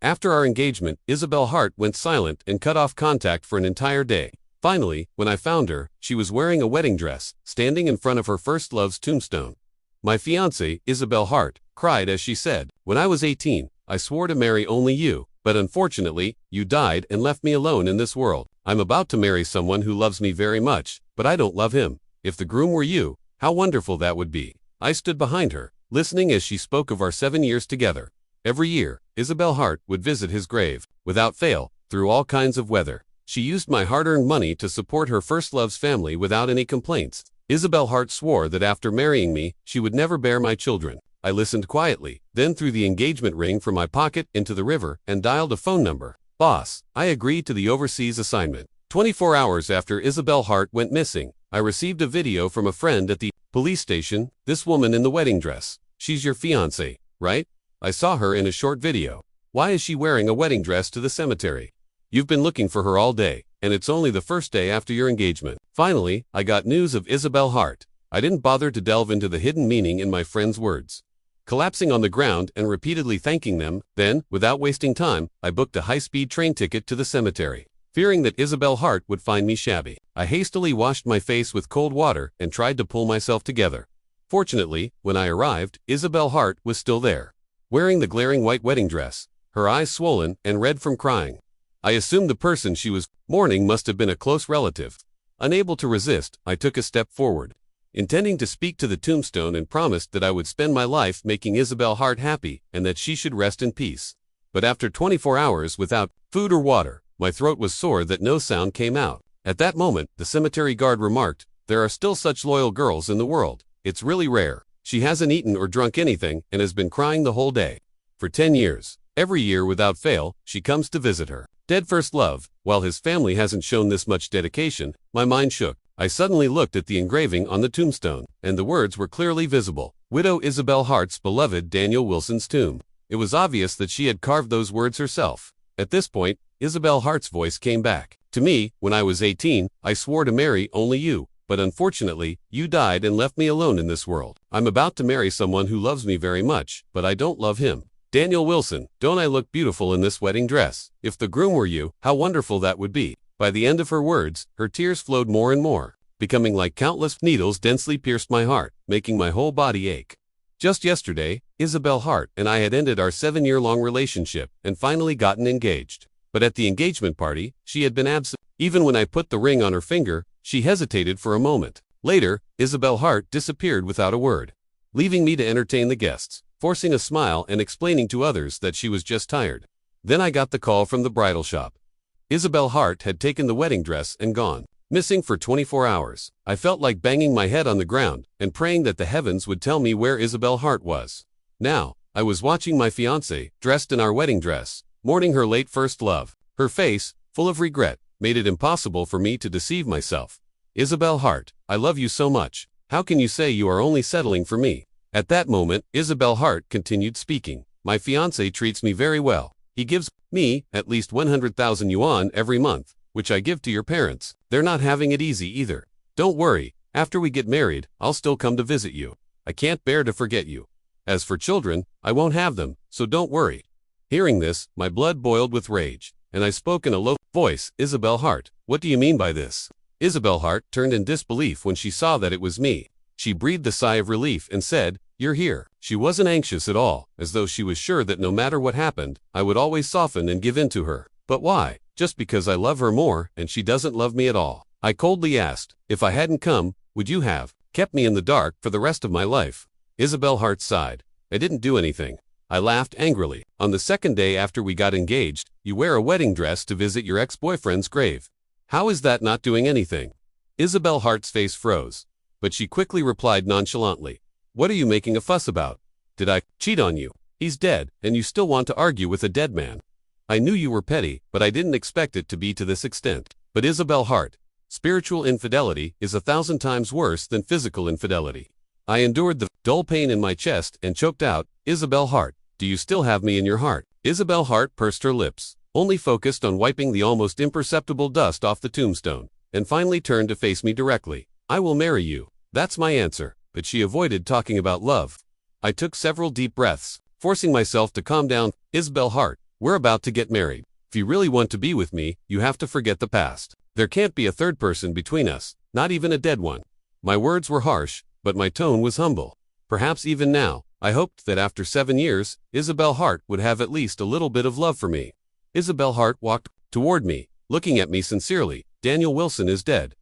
After our engagement, Isabel Hart went silent and cut off contact for an entire day. Finally, when I found her, she was wearing a wedding dress, standing in front of her first love's tombstone. My fiancée, Isabel Hart, cried as she said, "When I was 18, I swore to marry only you, but unfortunately, you died and left me alone in this world. I'm about to marry someone who loves me very much, but I don't love him. If the groom were you, how wonderful that would be." I stood behind her, listening as she spoke of our 7 years together. Every year, Isabel Hart would visit his grave, without fail, through all kinds of weather. She used my hard-earned money to support her first love's family without any complaints. Isabel Hart swore that after marrying me, she would never bear my children. I listened quietly, then threw the engagement ring from my pocket into the river and dialed a phone number. "Boss, I agreed to the overseas assignment." 24 hours after Isabel Hart went missing, I received a video from a friend at the police station. "This woman in the wedding dress, she's your fiancée, right? I saw her in a short video. Why is she wearing a wedding dress to the cemetery? You've been looking for her all day, and it's only the first day after your engagement." Finally, I got news of Isabel Hart. I didn't bother to delve into the hidden meaning in my friend's words. Collapsing on the ground and repeatedly thanking them, then, without wasting time, I booked a high-speed train ticket to the cemetery. Fearing that Isabel Hart would find me shabby, I hastily washed my face with cold water and tried to pull myself together. Fortunately, when I arrived, Isabel Hart was still there, wearing the glaring white wedding dress, her eyes swollen and red from crying. I assumed the person she was mourning must have been a close relative. Unable to resist, I took a step forward, intending to speak to the tombstone, and promised that I would spend my life making Isabel Hart happy and that she should rest in peace. But after 24 hours without food or water, my throat was sore that no sound came out. At that moment, the cemetery guard remarked, "There are still such loyal girls in the world. It's really rare. She hasn't eaten or drunk anything and has been crying the whole day. For 10 years, every year without fail, she comes to visit her dead first love. While his family hasn't shown this much dedication." My mind shook. I suddenly looked at the engraving on the tombstone, and the words were clearly visible. "Widow Isabel Hart's beloved Daniel Wilson's tomb." It was obvious that she had carved those words herself. At this point, Isabel Hart's voice came back. "To me, when I was 18, I swore to marry only you, but unfortunately, you died and left me alone in this world. I'm about to marry someone who loves me very much, but I don't love him. Daniel Wilson, don't I look beautiful in this wedding dress? If the groom were you, how wonderful that would be." By the end of her words, her tears flowed more and more, becoming like countless needles densely pierced my heart, making my whole body ache. Just yesterday, Isabel Hart and I had ended our 7-year-long relationship and finally gotten engaged. But at the engagement party, she had been absent. Even when I put the ring on her finger, she hesitated for a moment. Later, Isabel Hart disappeared without a word, leaving me to entertain the guests, forcing a smile and explaining to others that she was just tired. Then I got the call from the bridal shop. Isabel Hart had taken the wedding dress and gone missing for 24 hours. I felt like banging my head on the ground and praying that the heavens would tell me where Isabel Hart was. Now, I was watching my fiancée, dressed in our wedding dress, mourning her late first love. Her face, full of regret, made it impossible for me to deceive myself. "Isabel Hart, I love you so much. How can you say you are only settling for me?" At that moment, Isabel Hart continued speaking. "My fiancé treats me very well. He gives me at least 100,000 yuan every month, which I give to your parents. They're not having it easy either. Don't worry, after we get married, I'll still come to visit you. I can't bear to forget you. As for children, I won't have them, so don't worry." Hearing this, my blood boiled with rage, and I spoke in a low voice, "Isabel Hart, what do you mean by this?" Isabel Hart turned in disbelief when she saw that it was me. She breathed a sigh of relief and said, "You're here." She wasn't anxious at all, as though she was sure that no matter what happened, I would always soften and give in to her. But why? Just because I love her more and she doesn't love me at all? I coldly asked. "If I hadn't come, would you have kept me in the dark for the rest of my life?" Isabel Hart sighed. "I didn't do anything." I laughed angrily. "On the second day after we got engaged, you wear a wedding dress to visit your ex-boyfriend's grave. How is that not doing anything?" Isabel Hart's face froze, but she quickly replied nonchalantly, "What are you making a fuss about? Did I cheat on you? He's dead, and you still want to argue with a dead man. I knew you were petty, but I didn't expect it to be to this extent." But Isabel Hart, spiritual infidelity is 1,000 times worse than physical infidelity. I endured the dull pain in my chest and choked out, "Isabel Hart, do you still have me in your heart?" Isabel Hart pursed her lips, only focused on wiping the almost imperceptible dust off the tombstone, and finally turned to face me directly. "I will marry you. That's my answer." But she avoided talking about love. I took several deep breaths, forcing myself to calm down. "Isabel Hart, We're about to get married. If you really want to be with me, you have to forget the past. There can't be a third person between us, not even a dead one. My words were harsh, but my tone was humble. Perhaps even now, I hoped that after 7 years, Isabel Hart would have at least a little bit of love for me. Isabel Hart walked toward me, looking at me sincerely. Daniel Wilson is dead.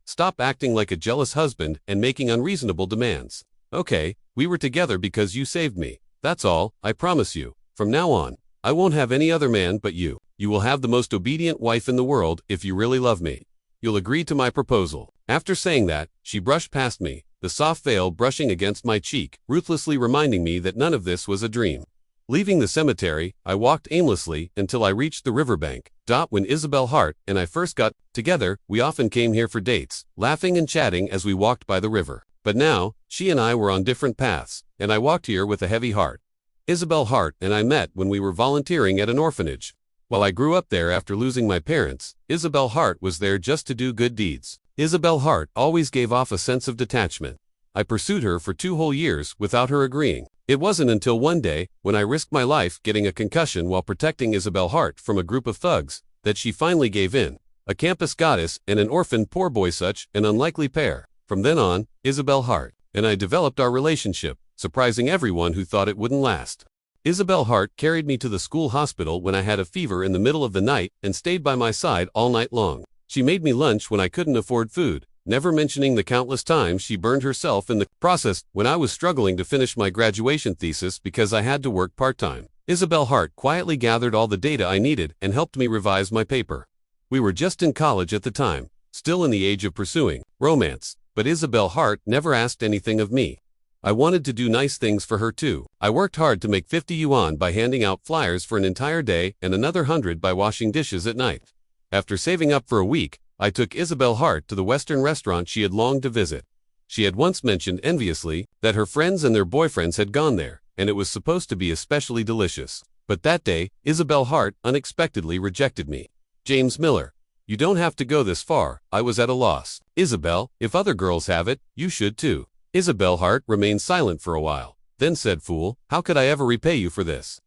Stop acting like a jealous husband and making unreasonable demands. Okay, we were together because you saved me. That's all, I promise you. From now on, I won't have any other man but you. You will have the most obedient wife in the world if you really love me. You'll agree to my proposal. After saying that, she brushed past me, the soft veil brushing against my cheek, ruthlessly reminding me that none of this was a dream. Leaving the cemetery, I walked aimlessly until I reached the riverbank. When Isabel Hart and I first got together, we often came here for dates, laughing and chatting as we walked by the river. But now, she and I were on different paths, and I walked here with a heavy heart. Isabel Hart and I met when we were volunteering at an orphanage. While I grew up there after losing my parents, Isabel Hart was there just to do good deeds. Isabel Hart always gave off a sense of detachment. I pursued her for 2 whole years without her agreeing. It wasn't until one day, when I risked my life getting a concussion while protecting Isabel Hart from a group of thugs, that she finally gave in. A campus goddess and an orphan poor boy, such an unlikely pair. From then on, Isabel Hart and I developed our relationship, surprising everyone who thought it wouldn't last. Isabel Hart carried me to the school hospital when I had a fever in the middle of the night and stayed by my side all night long. She made me lunch when I couldn't afford food, never mentioning the countless times she burned herself in the process when I was struggling to finish my graduation thesis because I had to work part-time. Isabel Hart quietly gathered all the data I needed and helped me revise my paper. We were just in college at the time, still in the age of pursuing romance, but Isabel Hart never asked anything of me. I wanted to do nice things for her too. I worked hard to make 50 yuan by handing out flyers for an entire day and another 100 by washing dishes at night. After saving up for a week, I took Isabel Hart to the Western restaurant she had longed to visit. She had once mentioned enviously that her friends and their boyfriends had gone there, and it was supposed to be especially delicious. But that day, Isabel Hart unexpectedly rejected me. James Miller. You don't have to go this far. I was at a loss. Isabel, if other girls have it, you should too. Isabel Hart remained silent for a while, then said, "Fool, how could I ever repay you for this?"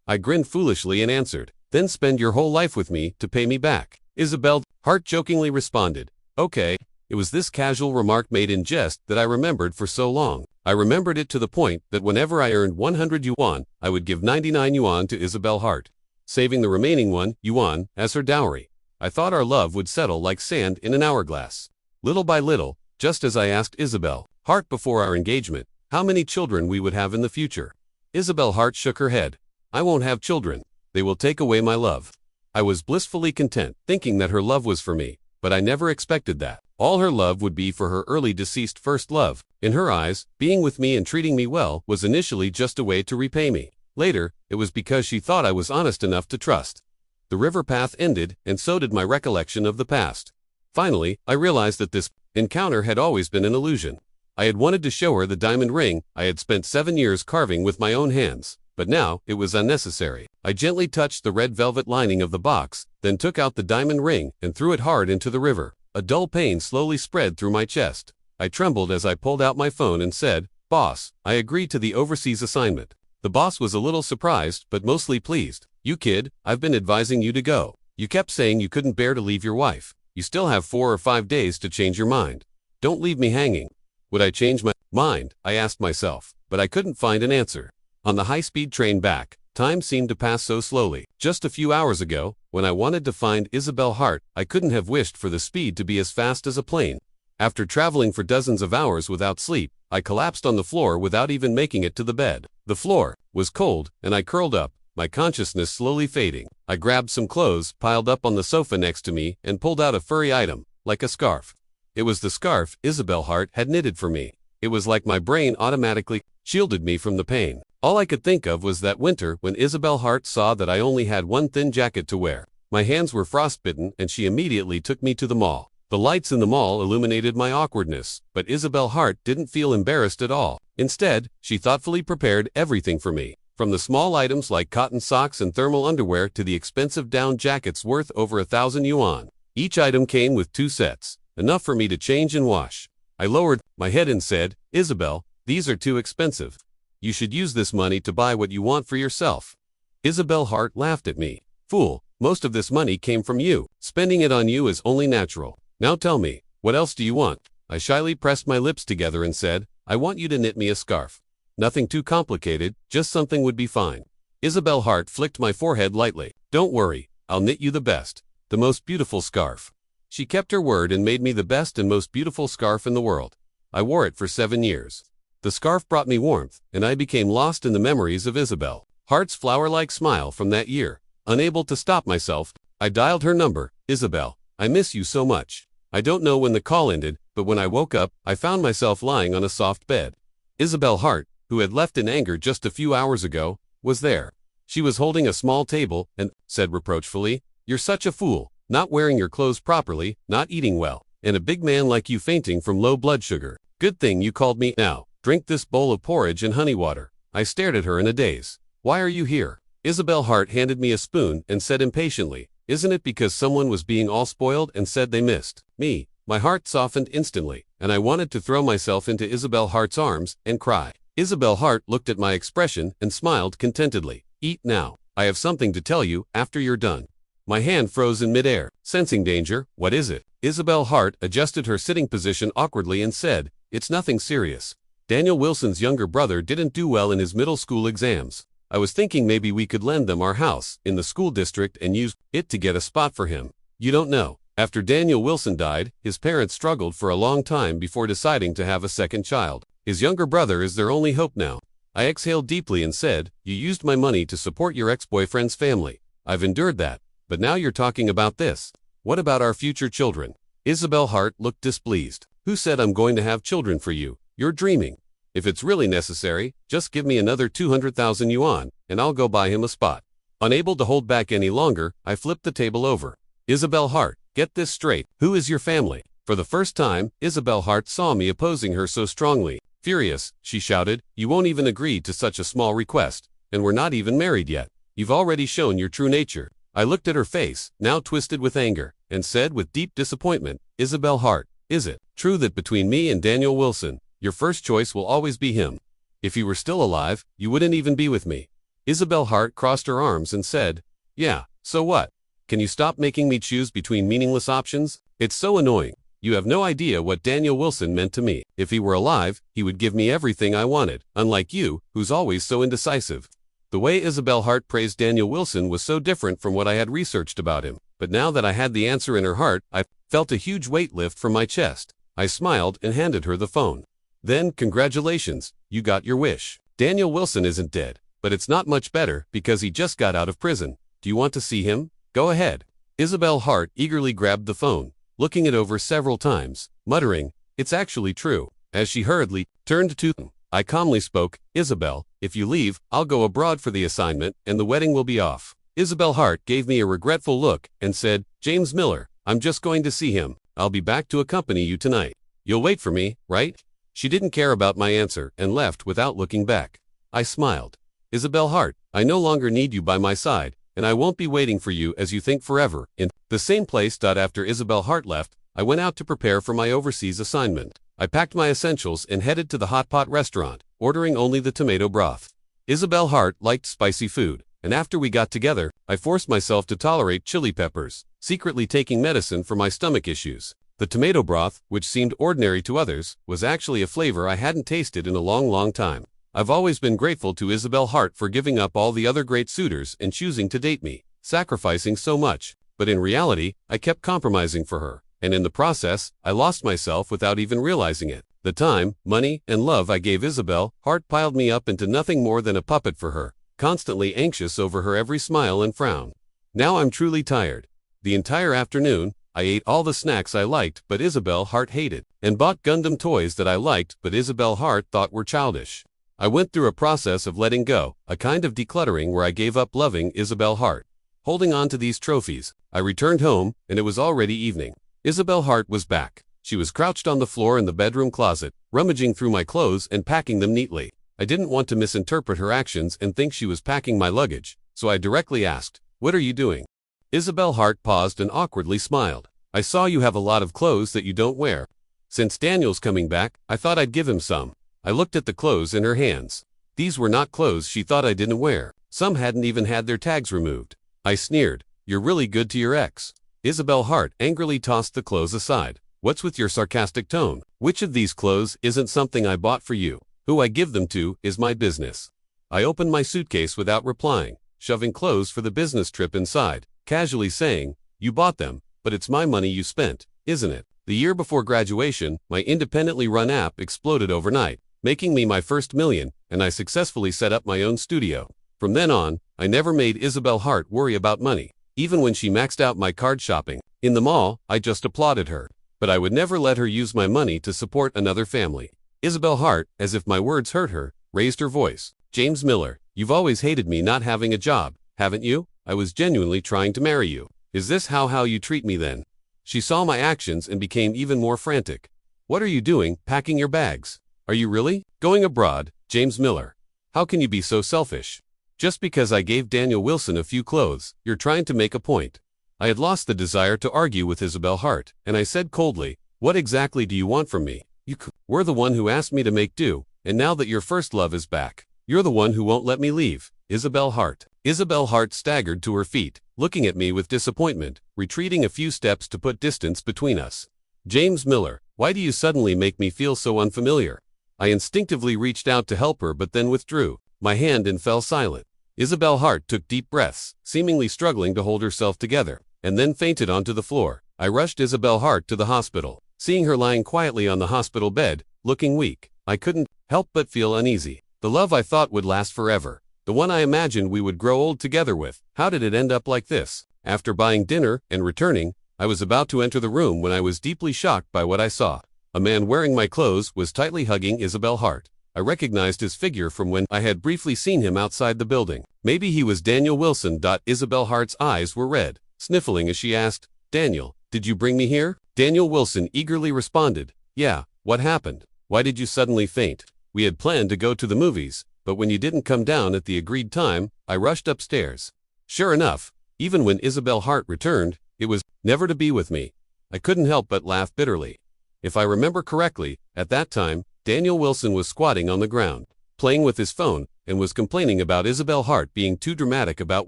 I grinned foolishly and answered, "Then spend your whole life with me to pay me back." Isabel Hart jokingly responded, "Okay." It was this casual remark made in jest that I remembered for so long. I remembered it to the point that whenever I earned 100 yuan, I would give 99 yuan to Isabel Hart, saving the remaining 1 yuan as her dowry. I thought our love would settle like sand in an hourglass. Little by little, just as I asked Isabel Hart before our engagement how many children we would have in the future. Isabel Hart shook her head. "I won't have children. They will take away my love." I was blissfully content, thinking that her love was for me, but I never expected that. All her love would be for her early deceased first love. In her eyes, being with me and treating me well was initially just a way to repay me. Later, it was because she thought I was honest enough to trust. The river path ended, and so did my recollection of the past. Finally, I realized that this encounter had always been an illusion. I had wanted to show her the diamond ring I had spent 7 years carving with my own hands, but now it was unnecessary. I gently touched the red velvet lining of the box, then took out the diamond ring and threw it hard into the river. A dull pain slowly spread through my chest. I trembled as I pulled out my phone and said, "Boss, I agreed to the overseas assignment." The boss was a little surprised, but mostly pleased. "You kid, I've been advising you to go. You kept saying you couldn't bear to leave your wife. You still have 4 or 5 days to change your mind. Don't leave me hanging." Would I change my mind? I asked myself, but I couldn't find an answer. On the high-speed train back, time seemed to pass so slowly. Just a few hours ago, when I wanted to find Isabel Hart, I couldn't have wished for the speed to be as fast as a plane. After traveling for dozens of hours without sleep, I collapsed on the floor without even making it to the bed. The floor was cold, and I curled up, my consciousness slowly fading. I grabbed some clothes piled up on the sofa next to me and pulled out a furry item, like a scarf. It was the scarf Isabel Hart had knitted for me. It was like my brain automatically shielded me from the pain. All I could think of was that winter when Isabel Hart saw that I only had one thin jacket to wear. My hands were frostbitten and she immediately took me to the mall. The lights in the mall illuminated my awkwardness, but Isabel Hart didn't feel embarrassed at all. Instead, she thoughtfully prepared everything for me, from the small items like cotton socks and thermal underwear to the expensive down jackets worth over 1,000 yuan. Each item came with 2 sets, enough for me to change and wash. I lowered my head and said, "Isabel, these are too expensive. You should use this money to buy what you want for yourself." Isabel Hart laughed at me. Fool, most of this money came from you. Spending it on you is only natural. Now tell me, what else do you want? I shyly pressed my lips together and said, I want you to knit me a scarf. Nothing too complicated, just something would be fine. Isabel Hart flicked my forehead lightly. Don't worry, I'll knit you the best, the most beautiful scarf. She kept her word and made me the best and most beautiful scarf in the world. I wore it for 7 years. The scarf brought me warmth, and I became lost in the memories of Isabel Hart's flower-like smile from that year. Unable to stop myself, I dialed her number. Isabel, I miss you so much. I don't know when the call ended, but when I woke up, I found myself lying on a soft bed. Isabel Hart, who had left in anger just a few hours ago, was there. She was holding a small table and said reproachfully, You're such a fool, not wearing your clothes properly, not eating well, and a big man like you fainting from low blood sugar. Good thing you called me. Now, drink this bowl of porridge and honey water. I stared at her in a daze. Why are you here? Isabel Hart handed me a spoon and said impatiently, Isn't it because someone was being all spoiled and said they missed me? My heart softened instantly, and I wanted to throw myself into Isabel Hart's arms and cry. Isabel Hart looked at my expression and smiled contentedly. Eat now. I have something to tell you after you're done. My hand froze in midair. Sensing danger, what is it? Isabel Hart adjusted her sitting position awkwardly and said, It's nothing serious. Daniel Wilson's younger brother didn't do well in his middle school exams. I was thinking maybe we could lend them our house in the school district and use it to get a spot for him. You don't know. After Daniel Wilson died, his parents struggled for a long time before deciding to have a second child. His younger brother is their only hope now. I exhaled deeply and said, You used my money to support your ex-boyfriend's family. I've endured that. But now you're talking about this. What about our future children? Isabel Hart looked displeased. Who said I'm going to have children for you? You're dreaming. If it's really necessary, just give me another 200,000 yuan, and I'll go buy him a spot. Unable to hold back any longer, I flipped the table over. Isabel Hart, get this straight. Who is your family? For the first time, Isabel Hart saw me opposing her so strongly. Furious, she shouted, You won't even agree to such a small request, and we're not even married yet. You've already shown your true nature. I looked at her face, now twisted with anger, and said with deep disappointment, Isabel Hart, is it true that between me and Daniel Wilson, your first choice will always be him? If he were still alive, you wouldn't even be with me. Isabel Hart crossed her arms and said, Yeah, so what? Can you stop making me choose between meaningless options? It's so annoying. You have no idea what Daniel Wilson meant to me. If he were alive, he would give me everything I wanted, unlike you, who's always so indecisive. The way Isabel Hart praised Daniel Wilson was so different from what I had researched about him. But now that I had the answer in her heart, I felt a huge weight lift from my chest. I smiled and handed her the phone. Then, congratulations, you got your wish. Daniel Wilson isn't dead, but it's not much better because he just got out of prison. Do you want to see him? Go ahead. Isabel Hart eagerly grabbed the phone, looking it over several times, muttering, It's actually true. As she hurriedly turned to him, I calmly spoke, Isabel, if you leave, I'll go abroad for the assignment and the wedding will be off. Isabel Hart gave me a regretful look and said, James Miller, I'm just going to see him. I'll be back to accompany you tonight. You'll wait for me, right? She didn't care about my answer and left without looking back. I smiled. Isabel Hart, I no longer need you by my side, and I won't be waiting for you as you think forever. In the same place. After Isabel Hart left, I went out to prepare for my overseas assignment. I packed my essentials and headed to the hot pot restaurant, ordering only the tomato broth. Isabel Hart liked spicy food, and after we got together, I forced myself to tolerate chili peppers, secretly taking medicine for my stomach issues. The tomato broth, which seemed ordinary to others, was actually a flavor I hadn't tasted in a long time. I've always been grateful to Isabel Hart for giving up all the other great suitors and choosing to date me, sacrificing so much. But in reality, I kept compromising for her, and in the process, I lost myself without even realizing it. The time, money, and love I gave Isabel Hart piled me up into nothing more than a puppet for her, constantly anxious over her every smile and frown. Now I'm truly tired. The entire afternoon, I ate all the snacks I liked but Isabel Hart hated, and bought Gundam toys that I liked but Isabel Hart thought were childish. I went through a process of letting go, a kind of decluttering where I gave up loving Isabel Hart. Holding on to these trophies, I returned home, and it was already evening. Isabel Hart was back. She was crouched on the floor in the bedroom closet, rummaging through my clothes and packing them neatly. I didn't want to misinterpret her actions and think she was packing my luggage, so I directly asked, What are you doing? Isabel Hart paused and awkwardly smiled. I saw you have a lot of clothes that you don't wear. Since Daniel's coming back, I thought I'd give him some. I looked at the clothes in her hands. These were not clothes she thought I didn't wear. Some hadn't even had their tags removed. I sneered. You're really good to your ex. Isabel Hart angrily tossed the clothes aside. What's with your sarcastic tone? Which of these clothes isn't something I bought for you? Who I give them to is my business. I opened my suitcase without replying, shoving clothes for the business trip inside, casually saying, you bought them, but it's my money you spent, isn't it? The year before graduation, my independently run app exploded overnight, making me my first million, and I successfully set up my own studio. From then on, I never made Isabel Hart worry about money. Even when she maxed out my card shopping in the mall, I just applauded her. But I would never let her use my money to support another family. Isabel Hart, as if my words hurt her, raised her voice. James Miller, you've always hated me not having a job, haven't you? I was genuinely trying to marry you. Is this how you treat me then? She saw my actions and became even more frantic. What are you doing, packing your bags? Are you really going abroad, James Miller? How can you be so selfish? Just because I gave Daniel Wilson a few clothes, you're trying to make a point. I had lost the desire to argue with Isabel Hart, and I said coldly, what exactly do you want from me? You were the one who asked me to make do, and now that your first love is back, you're the one who won't let me leave. Isabel Hart. Isabel Hart staggered to her feet, looking at me with disappointment, retreating a few steps to put distance between us. James Miller, why do you suddenly make me feel so unfamiliar? I instinctively reached out to help her but then withdrew my hand and fell silent. Isabel Hart took deep breaths, seemingly struggling to hold herself together, and then fainted onto the floor. I rushed Isabel Hart to the hospital. Seeing her lying quietly on the hospital bed, looking weak, I couldn't help but feel uneasy. The love I thought would last forever, the one I imagined we would grow old together with, how did it end up like this? After buying dinner and returning, I was about to enter the room when I was deeply shocked by what I saw. A man wearing my clothes was tightly hugging Isabel Hart. I recognized his figure from when I had briefly seen him outside the building. Maybe he was Daniel Wilson. Isabel Hart's eyes were red, sniffling as she asked, Daniel, did you bring me here? Daniel Wilson eagerly responded, yeah, what happened? Why did you suddenly faint? We had planned to go to the movies, but when you didn't come down at the agreed time, I rushed upstairs. Sure enough, even when Isabel Hart returned, it was never to be with me. I couldn't help but laugh bitterly. If I remember correctly, at that time, Daniel Wilson was squatting on the ground, playing with his phone, and was complaining about Isabel Hart being too dramatic about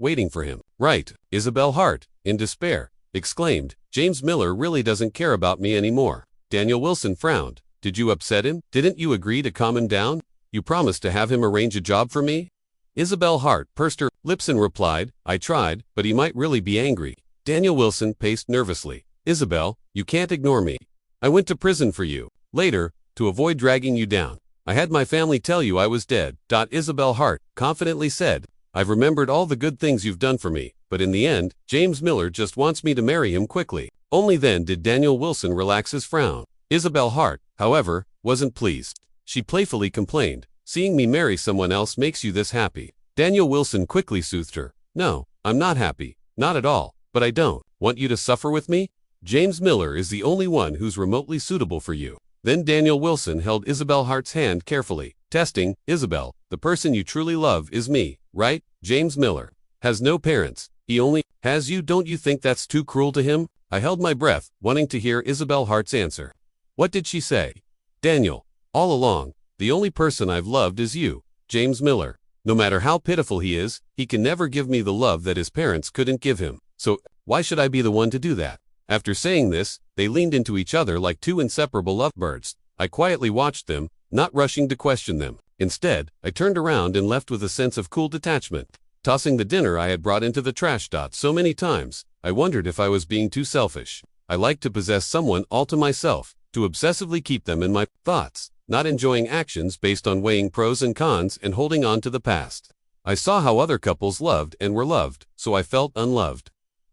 waiting for him. Right, Isabel Hart, in despair, exclaimed, James Miller really doesn't care about me anymore. Daniel Wilson frowned. Did you upset him? Didn't you agree to calm him down? You promised to have him arrange a job for me? Isabel Hart pursed her lips and replied, I tried, but he might really be angry. Daniel Wilson paced nervously. Isabel, you can't ignore me. I went to prison for you. Later, to avoid dragging you down, I had my family tell you I was dead. Isabel Hart confidently said, I've remembered all the good things you've done for me, but in the end, James Miller just wants me to marry him quickly. Only then did Daniel Wilson relax his frown. Isabel Hart, however, wasn't pleased. She playfully complained, seeing me marry someone else makes you this happy. Daniel Wilson quickly soothed her. No, I'm not happy. Not at all. But I don't want you to suffer with me. James Miller is the only one who's remotely suitable for you. Then Daniel Wilson held Isabel Hart's hand carefully, testing, Isabel, the person you truly love is me, right? James Miller has no parents. He only has you. Don't you think that's too cruel to him? I held my breath, wanting to hear Isabel Hart's answer. What did she say? Daniel, all along, the only person I've loved is you, James Miller. No matter how pitiful he is, he can never give me the love that his parents couldn't give him. So, why should I be the one to do that? After saying this, they leaned into each other like two inseparable lovebirds. I quietly watched them, not rushing to question them. Instead, I turned around and left with a sense of cool detachment. Tossing the dinner I had brought into the trash. So many times, I wondered if I was being too selfish. I liked to possess someone all to myself, to obsessively keep them in my thoughts, not enjoying actions based on weighing pros and cons and holding on to the past. I saw how other couples loved and were loved, so I felt unloved.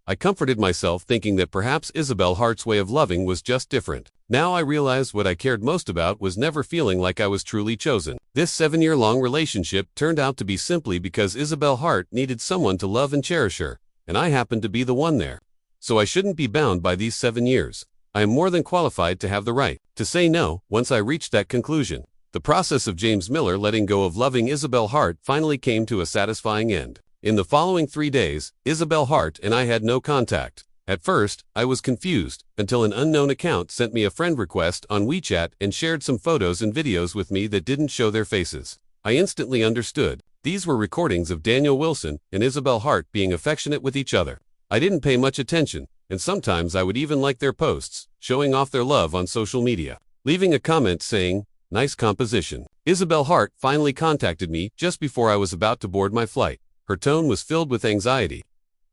I comforted myself thinking that perhaps Isabel Hart's way of loving was just different. Now I realized what I cared most about was never feeling like I was truly chosen. This 7-year-long relationship turned out to be simply because Isabel Hart needed someone to love and cherish her, and I happened to be the one there. So I shouldn't be bound by these 7 years. I am more than qualified to have the right to say no once I reached that conclusion. The process of James Miller letting go of loving Isabel Hart finally came to a satisfying end. In the following 3 days, Isabel Hart and I had no contact. At first, I was confused, until an unknown account sent me a friend request on WeChat and shared some photos and videos with me that didn't show their faces. I instantly understood. These were recordings of Daniel Wilson and Isabel Hart being affectionate with each other. I didn't pay much attention, and sometimes I would even like their posts, showing off their love on social media, leaving a comment saying, "Nice composition." Isabel Hart finally contacted me just before I was about to board my flight. Her tone was filled with anxiety.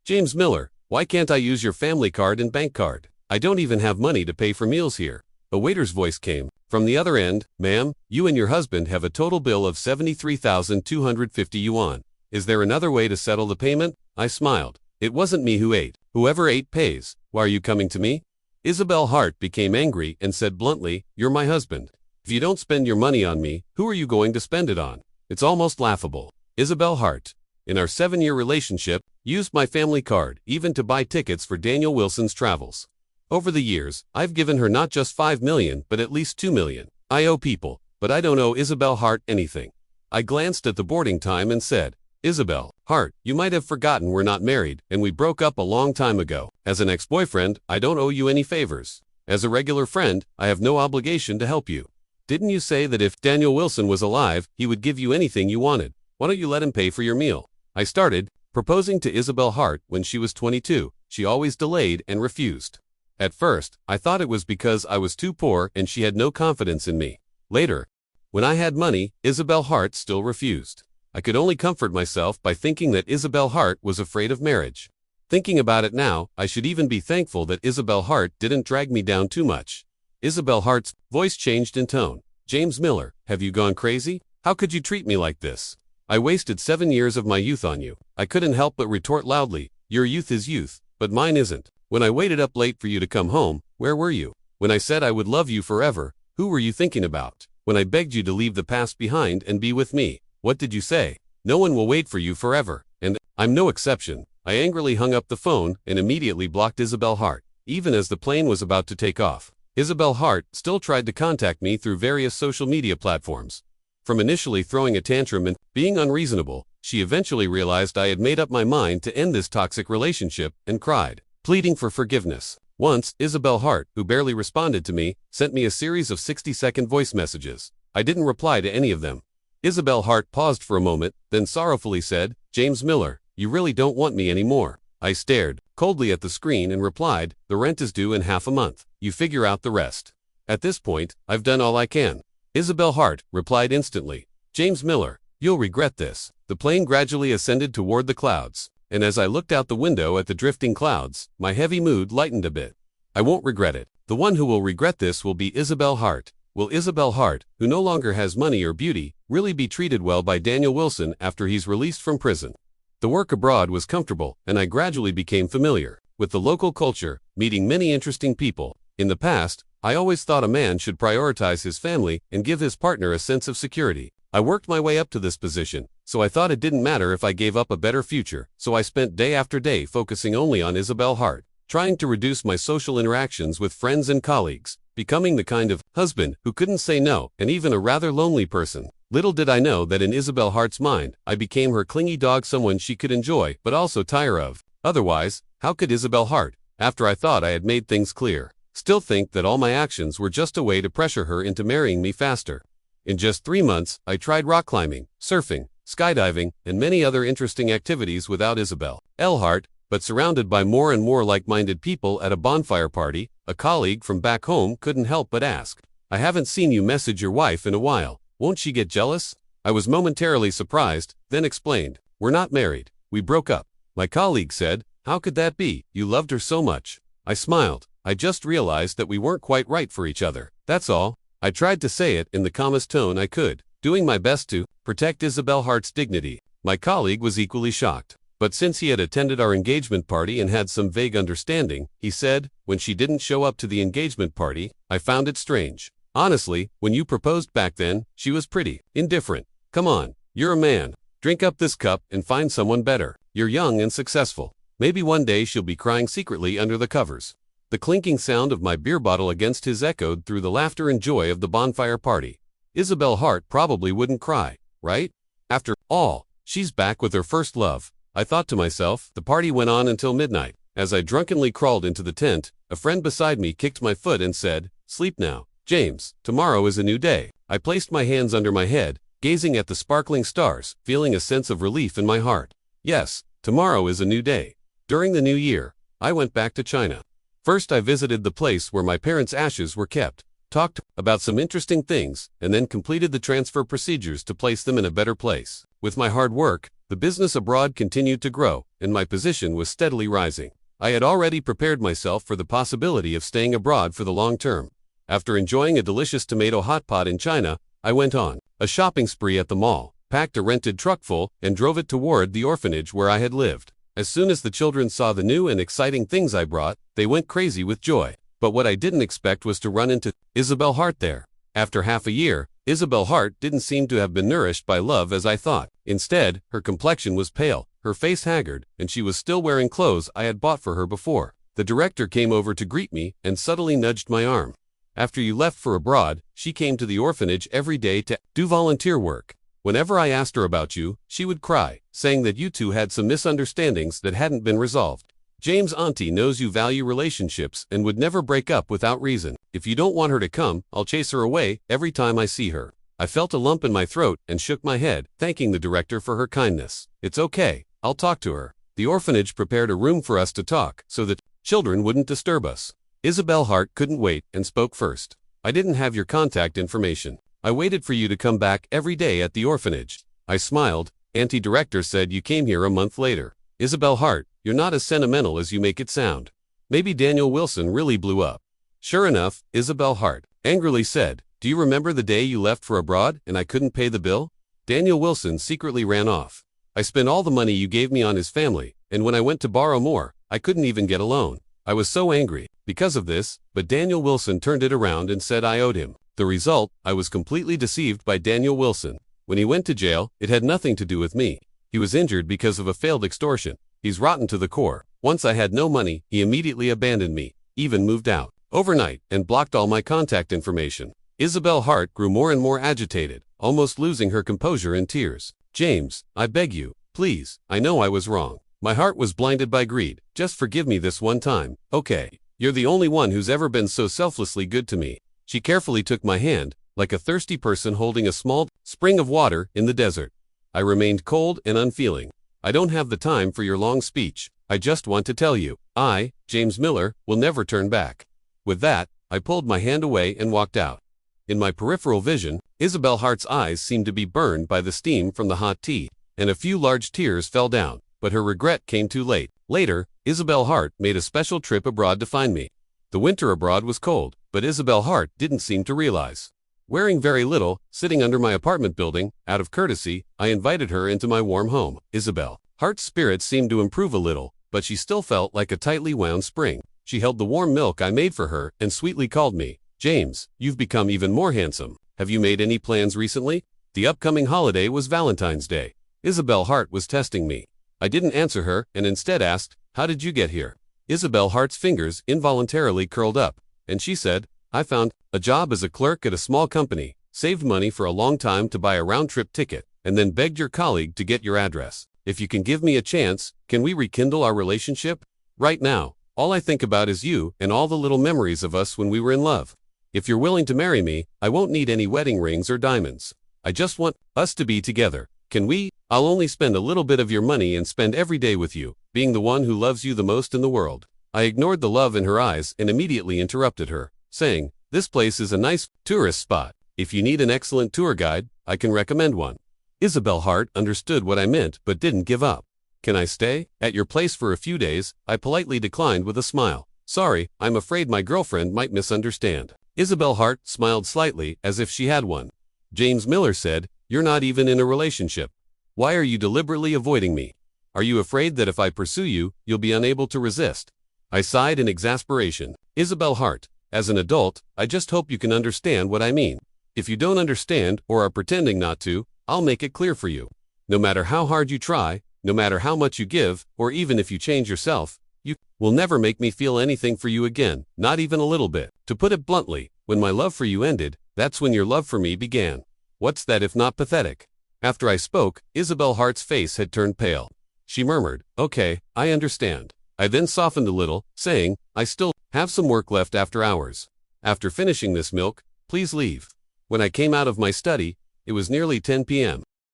"James Miller, why can't I use your family card and bank card? I don't even have money to pay for meals here." A waiter's voice came from the other end. "Ma'am, you and your husband have a total bill of 73,250 yuan. Is there another way to settle the payment?" I smiled. It wasn't me who ate. Whoever ate pays. Why are you coming to me? Isabel Hart became angry and said bluntly, "You're my husband. If you don't spend your money on me, who are you going to spend it on?" It's almost laughable. Isabel Hart, in our 7-year relationship, used my family card even to buy tickets for Daniel Wilson's travels. Over the years, I've given her not just 5 million but at least 2 million. I owe people, but I don't owe Isabel Hart anything. I glanced at the boarding time and said, "Isabel Hart, you might have forgotten we're not married and we broke up a long time ago. As an ex-boyfriend, I don't owe you any favors. As a regular friend, I have no obligation to help you. Didn't you say that if Daniel Wilson was alive, he would give you anything you wanted? Why don't you let him pay for your meal?" I started proposing to Isabel Hart when she was 22. She always delayed and refused. At first, I thought it was because I was too poor and she had no confidence in me. Later, when I had money, Isabel Hart still refused. I could only comfort myself by thinking that Isabel Hart was afraid of marriage. Thinking about it now, I should even be thankful that Isabel Hart didn't drag me down too much. Isabel Hart's voice changed in tone. "James Miller, have you gone crazy? How could you treat me like this? I wasted 7 years of my youth on you." I couldn't help but retort loudly, "Your youth is youth, but mine isn't. When I waited up late for you to come home, where were you? When I said I would love you forever, who were you thinking about? When I begged you to leave the past behind and be with me, what did you say? No one will wait for you forever, and I'm no exception." I angrily hung up the phone and immediately blocked Isabel Hart. Even as the plane was about to take off, Isabel Hart still tried to contact me through various social media platforms. From initially throwing a tantrum and being unreasonable, she eventually realized I had made up my mind to end this toxic relationship and cried, pleading for forgiveness. Once, Isabel Hart, who barely responded to me, sent me a series of 60-second voice messages. I didn't reply to any of them. Isabel Hart paused for a moment, then sorrowfully said, "James Miller, you really don't want me anymore." I stared coldly at the screen and replied, "The rent is due in half a month. You figure out the rest. At this point, I've done all I can." Isabel Hart replied instantly, "James Miller, you'll regret this." The plane gradually ascended toward the clouds, and as I looked out the window at the drifting clouds, my heavy mood lightened a bit. I won't regret it. The one who will regret this will be Isabel Hart. Will Isabel Hart, who no longer has money or beauty, really be treated well by Daniel Wilson after he's released from prison? The work abroad was comfortable, and I gradually became familiar with the local culture, meeting many interesting people. In the past, I always thought a man should prioritize his family and give his partner a sense of security. I worked my way up to this position, so I thought it didn't matter if I gave up a better future, so I spent day after day focusing only on Isabel Hart, trying to reduce my social interactions with friends and colleagues, becoming the kind of husband who couldn't say no, and even a rather lonely person. Little did I know that in Isabel Hart's mind, I became her clingy dog, someone she could enjoy but also tire of. Otherwise, how could Isabel Hart, after I thought I had made things clear, still think that all my actions were just a way to pressure her into marrying me faster? In just 3 months, I tried rock climbing, surfing, skydiving, and many other interesting activities without Isabel L. Hart, but surrounded by more and more like-minded people at a bonfire party, a colleague from back home couldn't help but ask, "I haven't seen you message your wife in a while. Won't she get jealous?" I was momentarily surprised, then explained, "We're not married. We broke up." My colleague said, "How could that be? You loved her so much." I smiled. "I just realized that we weren't quite right for each other. That's all." I tried to say it in the calmest tone I could, doing my best to protect Isabel Hart's dignity. My colleague was equally shocked. But since he had attended our engagement party and had some vague understanding, he said, when she didn't show up to the engagement party, "I found it strange. Honestly, when you proposed back then, she was pretty indifferent. Come on, you're a man. Drink up this cup and find someone better. You're young and successful. Maybe one day she'll be crying secretly under the covers." The clinking sound of my beer bottle against his echoed through the laughter and joy of the bonfire party. Isabel Hart probably wouldn't cry, right? After all, she's back with her first love, I thought to myself. The party went on until midnight. As I drunkenly crawled into the tent, a friend beside me kicked my foot and said, "Sleep now, James. Tomorrow is a new day." I placed my hands under my head, gazing at the sparkling stars, feeling a sense of relief in my heart. Yes, tomorrow is a new day. During the new year, I went back to China. First I visited the place where my parents' ashes were kept, talked about some interesting things, and then completed the transfer procedures to place them in a better place. With my hard work, the business abroad continued to grow, and my position was steadily rising. I had already prepared myself for the possibility of staying abroad for the long term. After enjoying a delicious tomato hot pot in China, I went on a shopping spree at the mall, packed a rented truck full, and drove it toward the orphanage where I had lived. As soon as the children saw the new and exciting things I brought, they went crazy with joy. But what I didn't expect was to run into Isabelle Hart there. After half a year, Isabelle Hart didn't seem to have been nourished by love as I thought. Instead, her complexion was pale, her face haggard, and she was still wearing clothes I had bought for her before. The director came over to greet me and subtly nudged my arm. After you left for abroad, she came to the orphanage every day to do volunteer work. Whenever I asked her about you, she would cry, saying that you two had some misunderstandings that hadn't been resolved. James' auntie knows you value relationships and would never break up without reason. If you don't want her to come, I'll chase her away every time I see her. I felt a lump in my throat and shook my head, thanking the director for her kindness. It's okay, I'll talk to her. The orphanage prepared a room for us to talk so that children wouldn't disturb us. Isabelle Hart couldn't wait and spoke first. I didn't have your contact information. I waited for you to come back every day at the orphanage. I smiled. Auntie Director said you came here a month later. Isabelle Hart, you're not as sentimental as you make it sound. Maybe Daniel Wilson really blew up. Sure enough, Isabelle Hart angrily said, do you remember the day you left for abroad and I couldn't pay the bill? Daniel Wilson secretly ran off. I spent all the money you gave me on his family, and when I went to borrow more, I couldn't even get a loan. I was so angry because of this, but Daniel Wilson turned it around and said I owed him. The result, I was completely deceived by Daniel Wilson. When he went to jail, it had nothing to do with me. He was injured because of a failed extortion. He's rotten to the core. Once I had no money, he immediately abandoned me, even moved out overnight, and blocked all my contact information. Isabelle Hart grew more and more agitated, almost losing her composure in tears. James, I beg you, please, I know I was wrong. My heart was blinded by greed. Just forgive me this one time, okay? You're the only one who's ever been so selflessly good to me. She carefully took my hand, like a thirsty person holding a small spring of water in the desert. I remained cold and unfeeling. I don't have the time for your long speech. I just want to tell you, I, James Miller, will never turn back. With that, I pulled my hand away and walked out. In my peripheral vision, Isabelle Hart's eyes seemed to be burned by the steam from the hot tea, and a few large tears fell down, but her regret came too late. Later, Isabelle Hart made a special trip abroad to find me. The winter abroad was cold, but Isabelle Hart didn't seem to realize. Wearing very little, sitting under my apartment building, out of courtesy, I invited her into my warm home. Isabelle Hart's spirits seemed to improve a little, but she still felt like a tightly wound spring. She held the warm milk I made for her and sweetly called me, James, you've become even more handsome. Have you made any plans recently? The upcoming holiday was Valentine's Day. Isabelle Hart was testing me. I didn't answer her and instead asked, how did you get here? Isabelle Hart's fingers involuntarily curled up, and she said, I found a job as a clerk at a small company, saved money for a long time to buy a round-trip ticket, and then begged your colleague to get your address. If you can give me a chance, can we rekindle our relationship? Right now, all I think about is you and all the little memories of us when we were in love. If you're willing to marry me, I won't need any wedding rings or diamonds. I just want us to be together. Can we? I'll only spend a little bit of your money and spend every day with you, being the one who loves you the most in the world. I ignored the love in her eyes and immediately interrupted her, saying, this place is a nice tourist spot. If you need an excellent tour guide, I can recommend one. Isabelle Hart understood what I meant but didn't give up. Can I stay at your place for a few days? I politely declined with a smile. Sorry, I'm afraid my girlfriend might misunderstand. Isabelle Hart smiled slightly as if she had one. James Miller said, you're not even in a relationship. Why are you deliberately avoiding me? Are you afraid that if I pursue you, you'll be unable to resist? I sighed in exasperation. Isabelle Hart, as an adult, I just hope you can understand what I mean. If you don't understand or are pretending not to, I'll make it clear for you. No matter how hard you try, no matter how much you give, or even if you change yourself, you will never make me feel anything for you again, not even a little bit. To put it bluntly, when my love for you ended, that's when your love for me began. What's that if not pathetic? After I spoke, Isabelle Hart's face had turned pale. She murmured, okay, I understand. I then softened a little, saying, I still have some work left after hours. After finishing this milk, please leave. When I came out of my study, It was nearly 10 p.m.